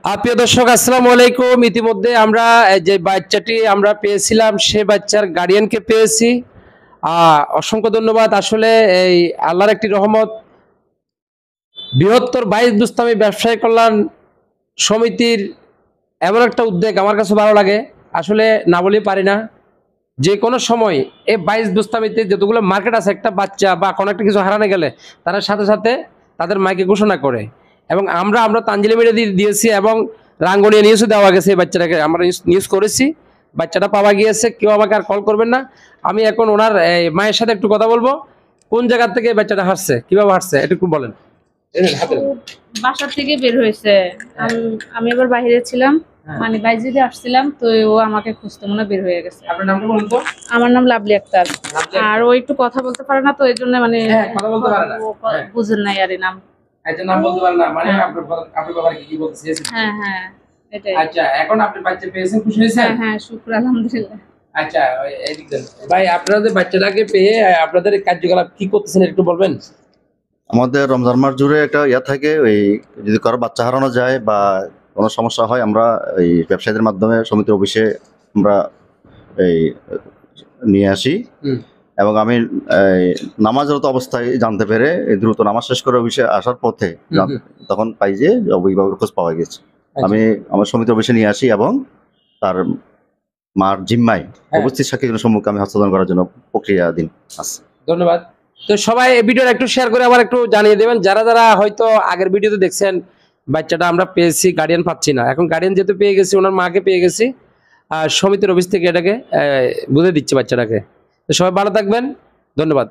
প্রিয় দর্শক আসসালামু আলাইকুম। ইতিমধ্যে আমরা যে বাচ্চাটি আমরা পেয়েছিলাম সে বাচ্চার গার্ডিয়ানকে পেয়েছি। অসংখ্য ধন্যবাদ। আসলে এই আল্লাহর একটি রহমত, বৃহত্তর 22 দুস্তামি ব্যবসায়ী কল্যাণ সমিতির এমন একটা উদ্যোগ আমার কাছে ভালো লাগে, আসলে না বলে পারি না। যে কোনো সময় এই 22 দুস্তামিতে যতগুলো মার্কেট আছে, একটা বাচ্চা বা কোনো একটা কিছু হারানো গেলে তারা সাথে সাথে তাদের মাইকে ঘোষণা করে, এবং আমরা তানজিলা মিডিয়া দিয়েছি এবং রাঙ্গুনিয়া নিউজও দেওয়া গেছে। এই বাচ্চাটাকে আমরা নিউজ করেছি, বাচ্চাটা পাওয়া গিয়েছে। কেউ আমাকে আর কল করবেন না। আমি এখন ওনার মায়ের সাথে একটু কথা বলবো। কোন জায়গা থেকে বাচ্চাটা হারছে, কিভাবে হারছে এটা একটু বলেন। বাসা থেকে বের হয়েছে। আমি এবার বাইরে ছিলাম, মানে বাইরে আসছিলাম, তো ও আমাকে খুঁজতে মনে বের হয়ে গেছে। আপনার নামটা বলুন তো। আমার নাম লাভলি আক্তার। আর ও একটু কথা বলতে পারে না, তো এই জন্য মানে কথা বলতে পারে না, বুঝেন নাই আর নাম। আচ্ছা, নাম বলতে পারে না মানে আপনার বাবা কি বলতে চেয়েছেন? হ্যাঁ হ্যাঁ এটাই। আচ্ছা, এখন আপনি বাচ্চা পেয়েছেন, খুশি হয়েছেন? হ্যাঁ হ্যাঁ শুকর আলহামদুলিল্লাহ। আচ্ছা, এইদিক দেন ভাই। আপনাদের বাচ্চাটাকে পেয়ে আপনাদের কার্যকলাপ কি করতেছেন একটু বলবেন? আমাদের রমজান মাস জুড়ে একটা থাকে, ওই যদি কারো বাচ্চা হারানো যায় বা কোনো সমস্যা হয়, আমরা এই ব্যবসায়ীদের মাধ্যমে সমিতির অফিসে আমরা এই নিয়ে আসি। এবং আমি নামাজরত অবস্থায় জানতে পেরে দ্রুত নামাজ শেষ করে অফিসে আসার পথে তখন পাই যে অভিভাবকের খোঁজ পাওয়া গেছে। আমি আমার সমিতির অফিসে নিয়ে আসি এবং তার মার জিম্মায় উপস্থিত সাক্ষীজনের সম্মুখে আমি হস্তান্তর করার জন্য প্রক্রিয়াধীন আছে। ধন্যবাদ। তো সবাই এই ভিডিওটা একটু শেয়ার করে আবার একটু জানিয়ে দেবেন, যারা যারা হয়তো আগের ভিডিওতে দেখছেন বাচ্চাটা আমরা পেয়েছি, গার্ডিয়ান পাচ্ছি না। এখন গার্ডিয়ান যেহেতু পেয়ে গেছি, ওনার মাকে পেয়ে গেছি, আর সমিতির অফিস থেকে এটাকে বুঝে দিচ্ছে বাচ্চাটাকে। তো সবাই ভালো থাকবেন, ধন্যবাদ।